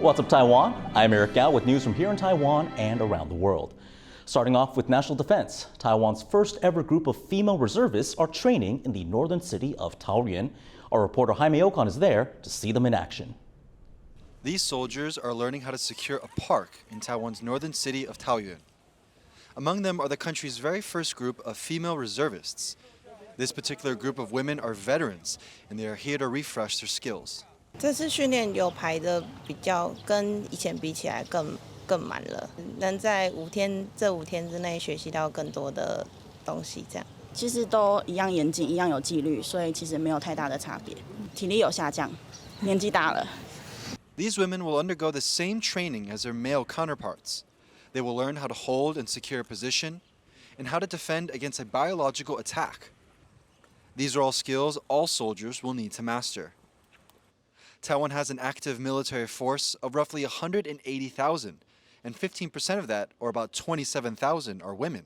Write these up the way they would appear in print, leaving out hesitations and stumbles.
What's up, Taiwan? I'm Eric Gao with news from here in Taiwan and around the world. Starting off with national defense, Taiwan's first ever group of female reservists are training in the northern city of Taoyuan. Our reporter Jaime Ocon is there to see them in action. These soldiers are learning how to secure a park in Taiwan's northern city of Taoyuan. Among them are the country's very first group of female reservists. This particular group of women are veterans, and they are here to refresh their skills. 这次训练有排的比较跟以前比起来更满了，能在这5天之内学习到更多的东西，这样。其实都一样严谨，一样有纪律，所以其实没有太大的差别。体力有下降，年纪大了。These women will undergo the same training as their male counterparts. They will learn how to hold and secure a position, and how to defend against a biological attack. These are all skills all soldiers will need to master. Taiwan has an active military force of roughly 180,000, and 15% of that, or about 27,000, are women.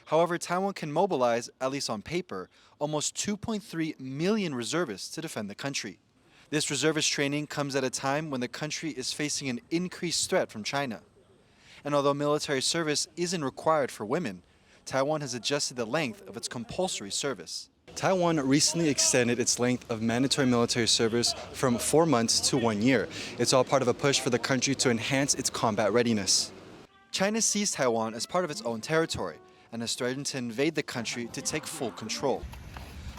However, Taiwan can mobilize, at least on paper, almost 2.3 million reservists to defend the country. This reservist training comes at a time when the country is facing an increased threat from China. And although military service isn't required for women, Taiwan has adjusted the length of its compulsory service. Taiwan recently extended its length of mandatory military service from 4 months to 1 year. It's all part of a push for the country to enhance its combat readiness. China sees Taiwan as part of its own territory and has threatened to invade the country to take full control.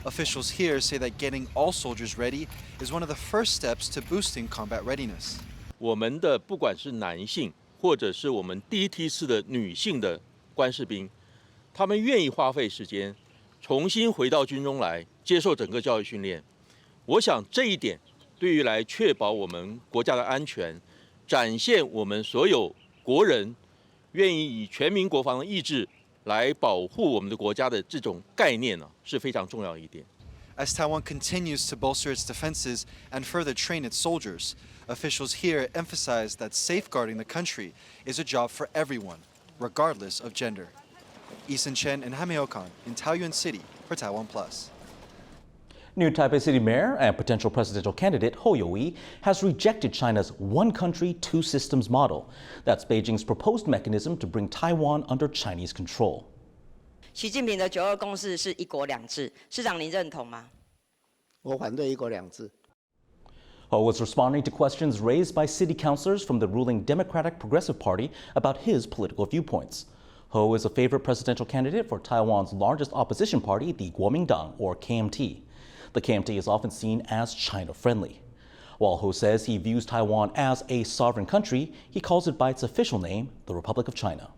Officials here say that getting all soldiers ready is one of the first steps to boosting combat readiness. 我们的不管是男性或者是我们第一梯次的女性的官士兵，他们愿意花费时间重新回到军中来接受整个教育训练。我想这一点对于来确保我们国家的安全，展现我们所有国人愿意以全民国防的意志来保护我们的国家的这种概念呢，是非常重要一点。As Taiwan continues to bolster its defenses and further train its soldiers, officials here emphasize that safeguarding the country is a job for everyone, regardless of gender. Eason Chen and Jaime Ocon in Taoyuan City for TaiwanPlus. New Taipei City Mayor and potential presidential candidate Hou You-yi has rejected China's one country, two systems model. That's Beijing's proposed mechanism to bring Taiwan under Chinese control. 习近平的9·2共识是一国两制，市长您认同吗？我反对一国两制。Hou was responding to questions raised by city councilors from the ruling Democratic Progressive Party about his political viewpoints. Hou is a favorite presidential candidate for Taiwan's largest opposition party, the Kuomintang, or KMT. The KMT is often seen as China-friendly. While Hou says he views Taiwan as a sovereign country, he calls it by its official name, the Republic of China.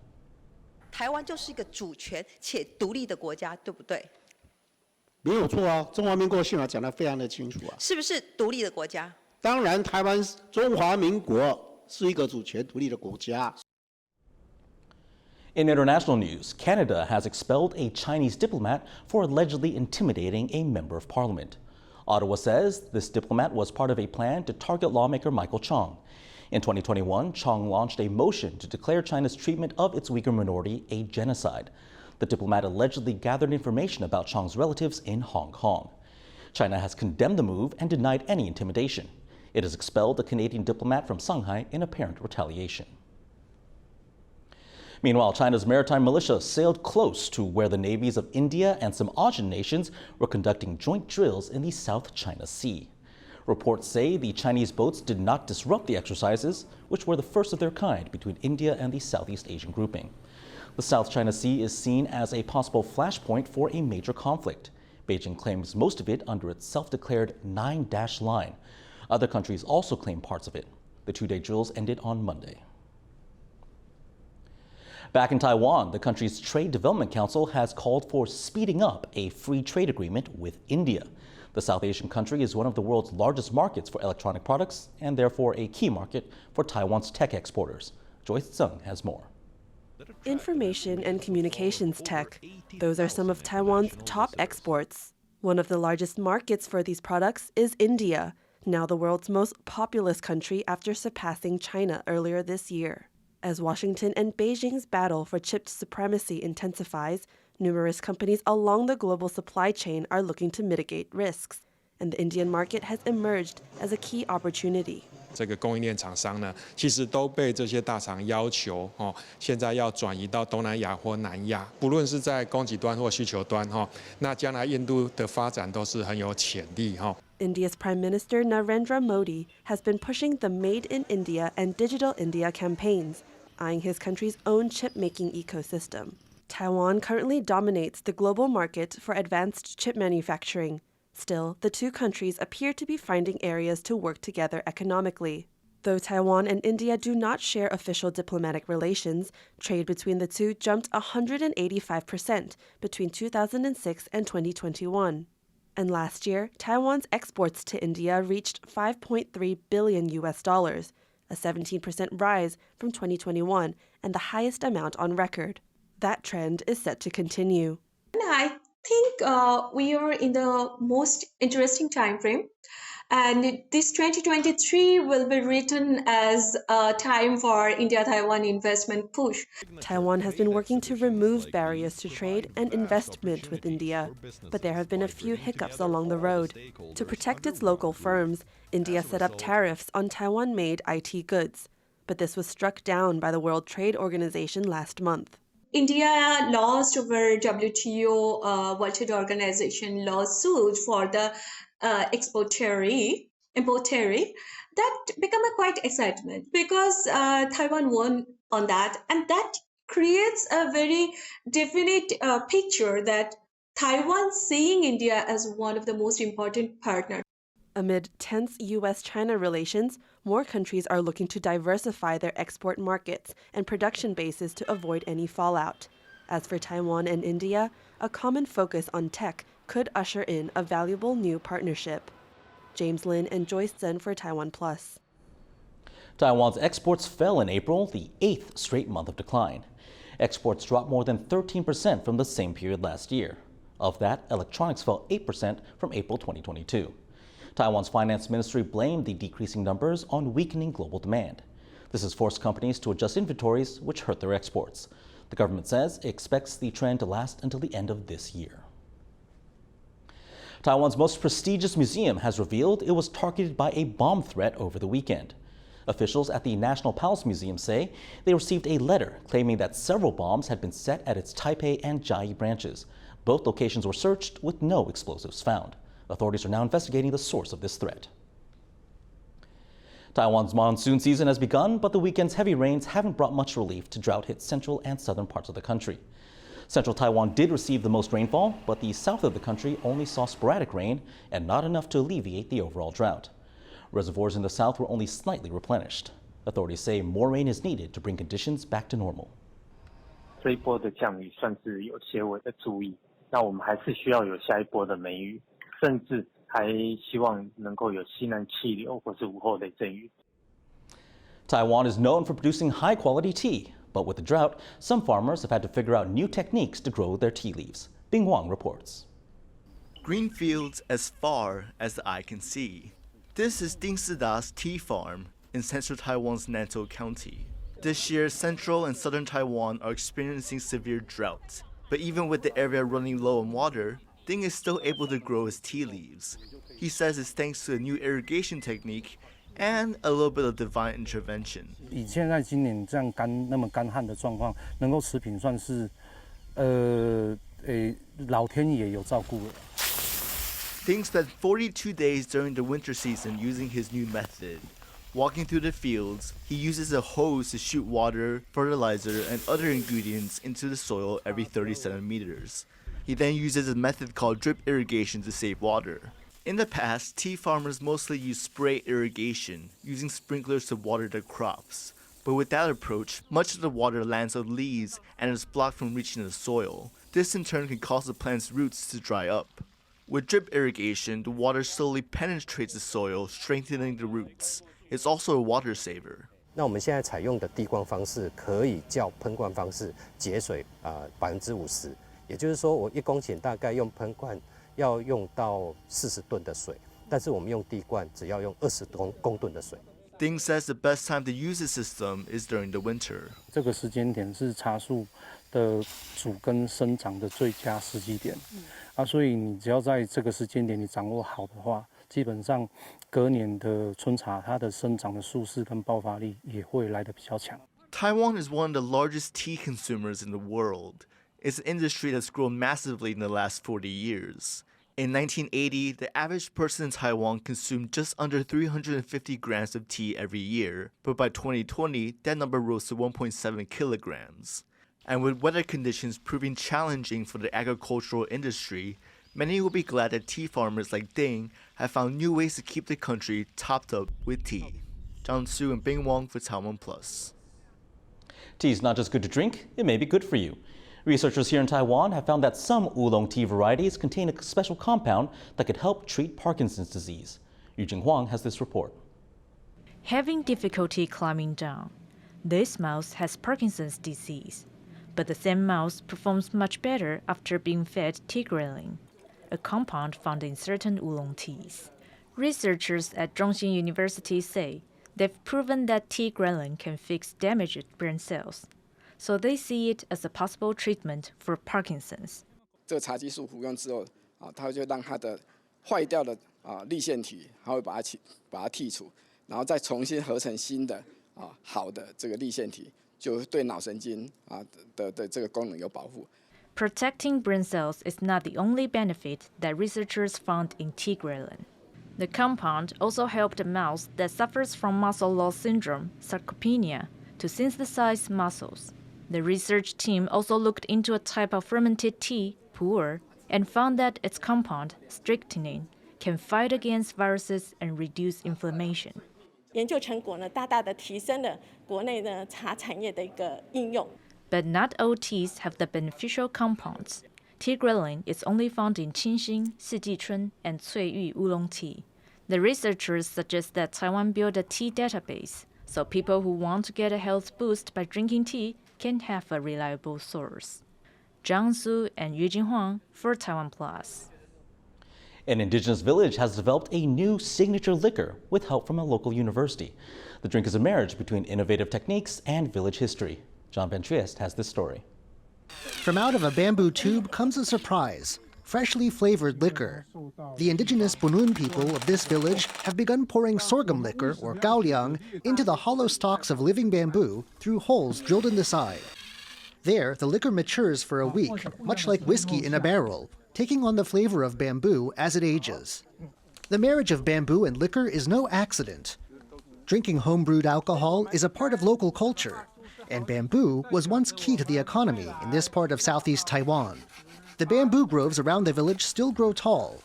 台湾就是一个主权且独立的国家，对不对？没有错啊，中华民国宪法讲得非常的清楚啊。是不是独立的国家？当然，台湾中华民国是一个主权独立的国家。In international news, Canada has expelled a Chinese diplomat for allegedly intimidating a member of parliament. Ottawa says this diplomat was part of a plan to target lawmaker Michael Chong. In 2021, Chong launched a motion to declare China's treatment of its Uyghur minority a genocide. The diplomat allegedly gathered information about Chong's relatives in Hong Kong. China has condemned the move and denied any intimidation. It has expelled the Canadian diplomat from Shanghai in apparent retaliation. Meanwhile, China's maritime militia sailed close to where the navies of India and some ASEAN nations were conducting joint drills in the South China Sea. Reports say the Chinese boats did not disrupt the exercises, which were the first of their kind between India and the Southeast Asian grouping. The South China Sea is seen as a possible flashpoint for a major conflict. Beijing claims most of it under its self-declared 9-dash line. Other countries also claim parts of it. The two-day drills ended on Monday. Back in Taiwan, the country's Trade Development Council has called for speeding up a free trade agreement with India. The South Asian country is one of the world's largest markets for electronic products and therefore a key market for Taiwan's tech exporters. Joyce Tseng has more. Information and communications tech. Those are some of Taiwan's top exports. One of the largest markets for these products is India, now the world's most populous country after surpassing China earlier this year. As Washington and Beijing's battle for chip supremacy intensifies, numerous companies along the global supply chain are looking to mitigate risks, and the Indian market has emerged as a key opportunity. 这个供应链厂商呢，其实都被这些大厂要求现在要转移到东南亚或南亚，不论是在供给端或需求端那将来印度的发展都是很有潜力India's Prime Minister Narendra Modi has been pushing the Made in India and Digital India campaigns, eyeing his country's own chip-making ecosystem. Taiwan currently dominates the global market for advanced chip manufacturing. Still, the two countries appear to be finding areas to work together economically. Though Taiwan and India do not share official diplomatic relations, trade between the two jumped 185% between 2006 and 2021. And last year, Taiwan's exports to India reached $5.3 billion, a 17% rise from 2021 and the highest amount on record. That trend is set to continue. I think we are in the most interesting time frame, and this 2023 will be written as a time for India-Taiwan investment push. Taiwan has been working to remove barriers to trade and investment with India, but there have been a few hiccups along the road. To protect its local firms, India set up tariffs on Taiwan-made IT goods, but this was struck down by the World Trade Organization last month. India lost over WTO World Trade Organization lawsuit for the import tariff. That became a quite excitement because Taiwan won on that, and that creates a very definite picture that Taiwan seeing India as one of the most important partners. Amid tense U.S.-China relations, more countries are looking to diversify their export markets and production bases to avoid any fallout. As for Taiwan and India, a common focus on tech could usher in a valuable new partnership. James Lin and Joyce Zhen for TaiwanPlus. Taiwan's exports fell in April, the 8th straight month of decline. Exports dropped more than 13% from the same period last year. Of that, electronics fell 8% from April 2022. Taiwan's finance ministry blamed the decreasing numbers on weakening global demand. This has forced companies to adjust inventories, which hurt their exports. The government says it expects the trend to last until the end of this year. Taiwan's most prestigious museum has revealed it was targeted by a bomb threat over the weekend. Officials at the National Palace Museum say they received a letter claiming that several bombs had been set at its Taipei and Chiayi branches. Both locations were searched with no explosives found. Authorities are now investigating the source of this threat. Taiwan's monsoon season has begun, but the weekend's heavy rains haven't brought much relief to drought-hit central and southern parts of the country. Central Taiwan did receive the most rainfall, but the south of the country only saw sporadic rain and not enough to alleviate the overall drought. Reservoirs in the south were only slightly replenished. Authorities say more rain is needed to bring conditions back to normal. 这一波的降雨算是有些微的注意，那我们还是需要有下一波的梅雨。 甚至还希望能够有西南气流或是午后雷阵雨。 Taiwan is known for producing high-quality tea, but with the drought, some farmers have had to figure out new techniques to grow their tea leaves. Bing Wang reports. Green fields as far as the eye can see. This is Ding Sida's tea farm in central Taiwan's Nantou County. This year, central and southern Taiwan are experiencing severe drought. But even with the area running low on water, Ding is still able to grow his tea leaves. He says it's thanks to a new irrigation technique and a little bit of divine intervention. 以现在今年这样那么干旱的状况，能够持平算是，老天爷有照顾了。 Ding spent 42 days during the winter season using his new method. Walking through the fields, he uses a hose to shoot water, fertilizer, and other ingredients into the soil every 30 centimeters. He then uses a method called drip irrigation to save water. In the past, tea farmers mostly used spray irrigation, using sprinklers to water their crops. But with that approach, much of the water lands on leaves and is blocked from reaching the soil. This in turn can cause the plant's roots to dry up. With drip irrigation, the water slowly penetrates the soil, strengthening the roots. It's also a water saver. 那我们现在采用的滴灌方式，可以较喷灌方式节水50%，也就是说，我1公顷大概用喷灌要用到40吨的水，但是我们用滴灌只要用20公吨的水。Ding says the best time to use the system is during the winter. 这个时间点是茶树的主根生长的最佳时机点，所以你只要在这个时间点你掌握好的话，基本上隔年的春茶它的生长的速势跟爆发力也会来得比较强。Taiwan is one of the largest tea consumers in the world. It's an industry that's grown massively in the last 40 years. In 1980, the average person in Taiwan consumed just under 350 grams of tea every year, but by 2020, that number rose to 1.7 kilograms. And with weather conditions proving challenging for the agricultural industry, many will be glad that tea farmers like Ding have found new ways to keep the country topped up with tea. Zhang Su and Bing Wong for TaiwanPlus. Tea is not just good to drink, it may be good for you. Researchers here in Taiwan have found that some oolong tea varieties contain a special compound that could help treat Parkinson's disease. Yujing Huang has this report. Having difficulty climbing down, this mouse has Parkinson's disease. But the same mouse performs much better after being fed tea ghrelin, a compound found in certain oolong teas. Researchers at Zhongxin University say they've proven that tea ghrelin can fix damaged brain cells, so they see it as a possible treatment for Parkinson's. 这个茶激素服用之后它就让它的坏掉的粒线体，它会把它剔除，然后再重新合成新的好的这个粒线体。 就对脑神经的这个功能有保护。 Protecting brain cells is not the only benefit that researchers found in tea ghrelin. The compound also helped a mouse that suffers from muscle loss syndrome, sarcopenia, to synthesize muscles. The research team also looked into a type of fermented tea, pu'er, and found that its compound, strychnine, can fight against viruses and reduce inflammation. 研究成果呢，大大的提升了国内的茶产业的一个应用。But not all teas have the beneficial compounds. Tea ghrelin is only found in Qingxin, Sijichun, and Cuiyu oolong tea. The researchers suggest that Taiwan build a tea database, so people who want to get a health boost by drinking tea can have a reliable source. Zhang Su and Yujing Huang for TaiwanPlus. An indigenous village has developed a new signature liquor with help from a local university. The drink is a marriage between innovative techniques and village history. John Ben Triest has this story. From out of a bamboo tube comes a surprise, freshly flavored liquor. The indigenous Bunun people of this village have begun pouring sorghum liquor, or gaoliang, into the hollow stalks of living bamboo through holes drilled in the side. There, the liquor matures for a week, much like whiskey in a barrel, taking on the flavor of bamboo as it ages. The marriage of bamboo and liquor is no accident. Drinking home-brewed alcohol is a part of local culture, and bamboo was once key to the economy in this part of southeast Taiwan. The bamboo groves around the village still grow tall.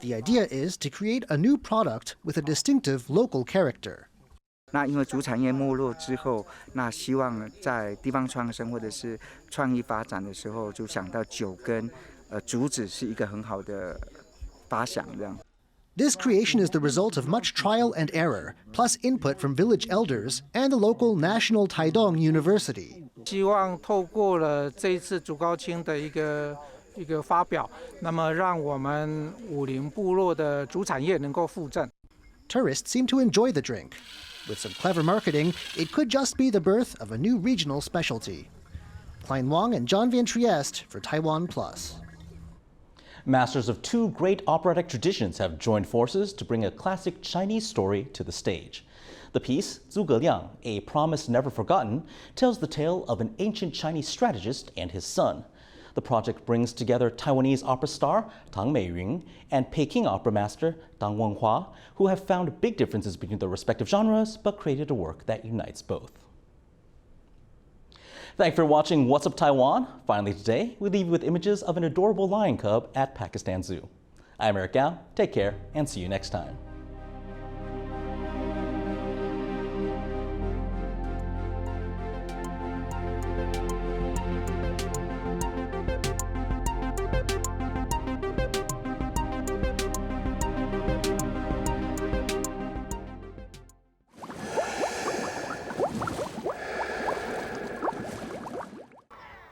The idea is to create a new product with a distinctive local character. 那因为竹产业没落之后，那希望在地方创生或者是创意发展的时候，就想到酒跟竹子是一个很好的发想，这样。 This creation is the result of much trial and error, plus input from village elders and the local National Taidong University. 希望透过了这一次竹高青的一个发表，那么让我们武陵部落的竹产业能够复振。 Tourists seem to enjoy the drink. With some clever marketing, it could just be the birth of a new regional specialty. Klein Wang and John Van Triest for TaiwanPlus. Masters of two great operatic traditions have joined forces to bring a classic Chinese story to the stage. The piece, Zhuge Liang, A Promise Never Forgotten, tells the tale of an ancient Chinese strategist and his son. The project brings together Taiwanese opera star Tang Meiyun and Peking opera master Dang Wenhua, who have found big differences between their respective genres but created a work that unites both. Thanks for watching What's Up Taiwan. Finally today, we leave you with images of an adorable lion cub at Pakistan Zoo. I'm Eric Gao. Take care and see you next time.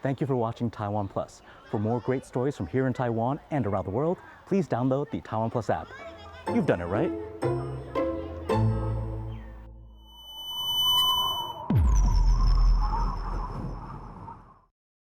Thank you for watching TaiwanPlus. For more great stories from here in Taiwan and around the world, please download the TaiwanPlus app. You've done it, right?